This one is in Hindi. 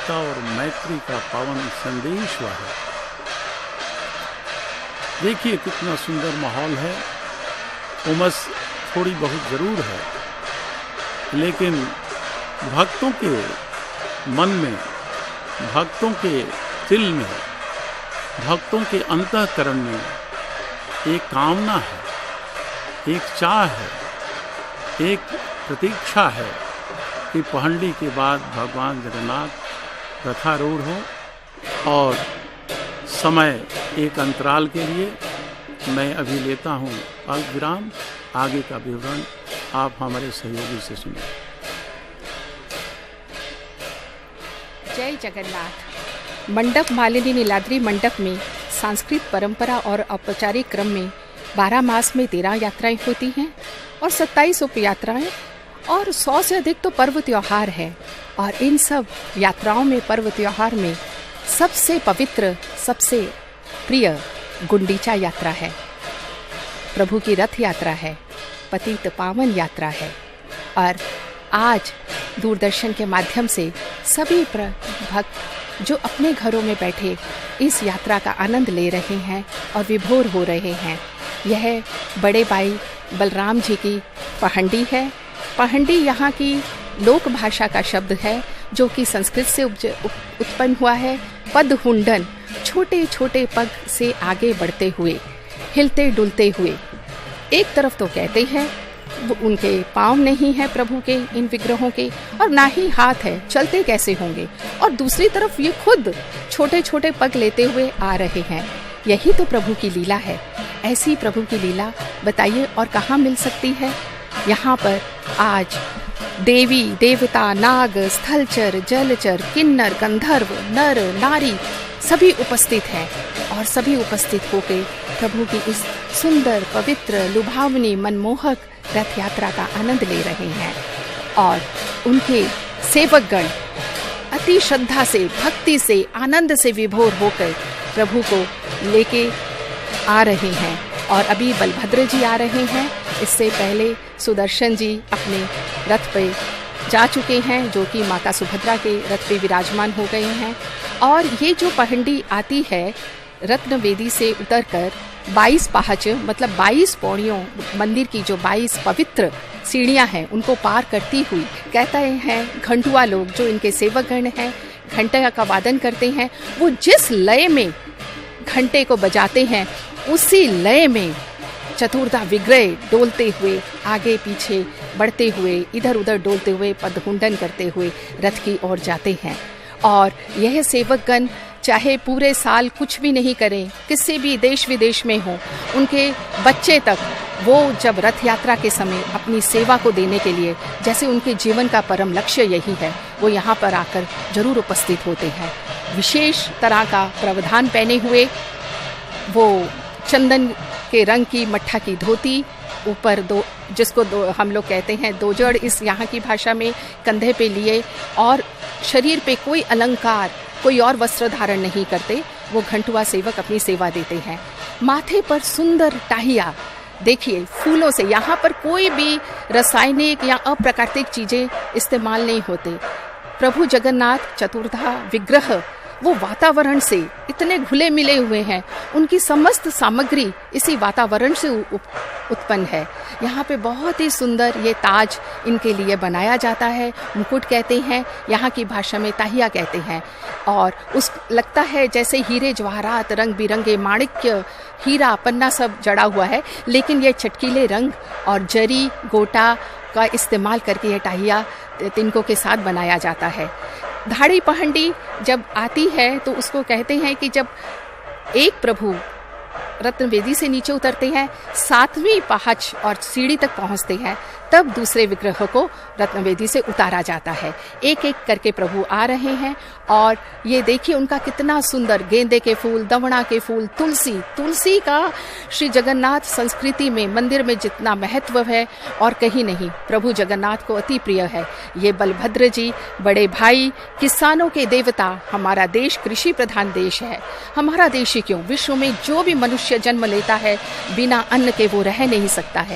एकता और मैत्री का पावन संदेश हुआ है। देखिए कितना सुंदर माहौल है। उमस थोड़ी बहुत ज़रूर है, लेकिन भक्तों के मन में, भक्तों के दिल में, भक्तों के अंतःकरण में एक कामना है, एक चाह है, एक प्रतीक्षा है कि पहंडी के बाद भगवान जगन्नाथ रथारूढ़ हो। और समय एक अंतराल के लिए मैं अभी लेता हूँ अल्प विराम। आगे का विवरण आप हमारे सहयोगी से सुनिए। जय जगन्नाथ। मंडप मालिनी नीलाद्री मंडप में सांस्कृतिक परंपरा और औपचारिक क्रम में 12 मास में 13 यात्राएं होती हैं और 27 उप यात्राएं और 100 से अधिक तो पर्व त्योहार है। और इन सब यात्राओं में, पर्व त्योहार में सबसे पवित्र, सबसे प्रिय गुंडीचा यात्रा है। प्रभु की रथ यात्रा है, पतित पावन यात्रा है। और आज दूरदर्शन के माध्यम से सभी भक्त जो अपने घरों में बैठे इस यात्रा का आनंद ले रहे हैं और विभोर हो रहे हैं। यह बड़े भाई बलराम जी की पहंडी है। पहंडी यहाँ की लोक भाषा का शब्द है जो कि संस्कृत से उत्पन्न हुआ है। पदहुंडन, छोटे छोटे पग से आगे बढ़ते हुए, हिलते डुलते हुए। एक तरफ तो कहते हैं वो उनके पाँव नहीं है प्रभु के, इन विग्रहों के, और ना ही हाथ है, चलते कैसे होंगे। और दूसरी तरफ ये खुद छोटे छोटे पग लेते हुए आ रहे हैं। यही तो प्रभु की लीला है। ऐसी प्रभु की लीला बताइए और कहाँ मिल सकती है। यहाँ पर आज देवी देवता, नाग, स्थलचर, जलचर, किन्नर, गंधर्व, नर नारी सभी उपस्थित हैं और सभी उपस्थित होकर प्रभु की इस सुंदर, पवित्र, लुभावनी, मनमोहक रथ यात्रा का आनंद ले रहे हैं। और उनके सेवकगण अति श्रद्धा से, भक्ति से, आनंद से विभोर होकर प्रभु को लेके आ रहे हैं। और अभी बलभद्र जी आ रहे हैं। इससे पहले सुदर्शन जी अपने रथ पे जा चुके हैं, जो कि माता सुभद्रा के रथ पे विराजमान हो गए हैं। और ये जो पहंडी आती है रत्न वेदी से उतरकर 22 पहाच, मतलब 22 पौड़ियों, मंदिर की जो 22 पवित्र सीढ़ियां हैं उनको पार करती हुई, कहते हैं घंटुआ लोग जो इनके सेवकगण हैं, घंटे का वादन करते हैं। वो जिस लय में घंटे को बजाते हैं उसी लय में चतुर्धा विग्रह डोलते हुए, आगे पीछे बढ़ते हुए, इधर उधर डोलते हुए, पदहुंडन करते हुए रथ की ओर जाते हैं। और यह सेवकगण चाहे पूरे साल कुछ भी नहीं करें, किसी भी देश विदेश में हो, उनके बच्चे तक वो जब रथ यात्रा के समय अपनी सेवा को देने के लिए, जैसे उनके जीवन का परम लक्ष्य यही है, वो यहाँ पर आकर जरूर उपस्थित होते हैं। विशेष तरह का प्रावधान पहने हुए, वो चंदन के रंग की मट्ठा की धोती, ऊपर जिसको हम लोग कहते हैं दो जड़ इस यहाँ की भाषा में, कंधे पे लिए, और शरीर पे कोई अलंकार, कोई और वस्त्र धारण नहीं करते। वो घंटुआ सेवक अपनी सेवा देते हैं। माथे पर सुंदर टाहिया, देखिए फूलों से, यहाँ पर कोई भी रासायनिक या अप्राकृतिक चीजें इस्तेमाल नहीं होते। प्रभु जगन्नाथ चतुर्धा विग्रह वो वातावरण से इतने घुले मिले हुए हैं, उनकी समस्त सामग्री इसी वातावरण से उत्पन्न है। यहाँ पे बहुत ही सुंदर ये ताज इनके लिए बनाया जाता है, मुकुट कहते हैं, यहाँ की भाषा में ताहिया कहते हैं। और उस लगता है जैसे हीरे जवाहरात, रंग बिरंगे माणिक्य, हीरा पन्ना सब जड़ा हुआ है, लेकिन ये चटकीले रंग और जरी गोटा का इस्तेमाल करके ये टाहिया तिनकों के साथ बनाया जाता है। धाड़ी पहंडी जब आती है तो उसको कहते हैं कि जब एक प्रभु रत्नवेदी से नीचे उतरते हैं, 7वीं पहाच और सीढ़ी तक पहुंचते हैं, तब दूसरे विग्रह को रत्नवेदी से उतारा जाता है। एक एक करके प्रभु आ रहे हैं। और ये देखिए उनका कितना सुंदर, गेंदे के फूल, दवणा के फूल, तुलसी का श्री जगन्नाथ संस्कृति में, मंदिर में जितना महत्व है और कहीं नहीं, प्रभु जगन्नाथ को अति प्रिय है। ये बलभद्र जी बड़े भाई, किसानों के देवता। हमारा देश कृषि प्रधान देश है। हमारा देश ही क्यों, विश्व में जो भी मनुष्य जन्म लेता है बिना अन्न के वो रह नहीं सकता है।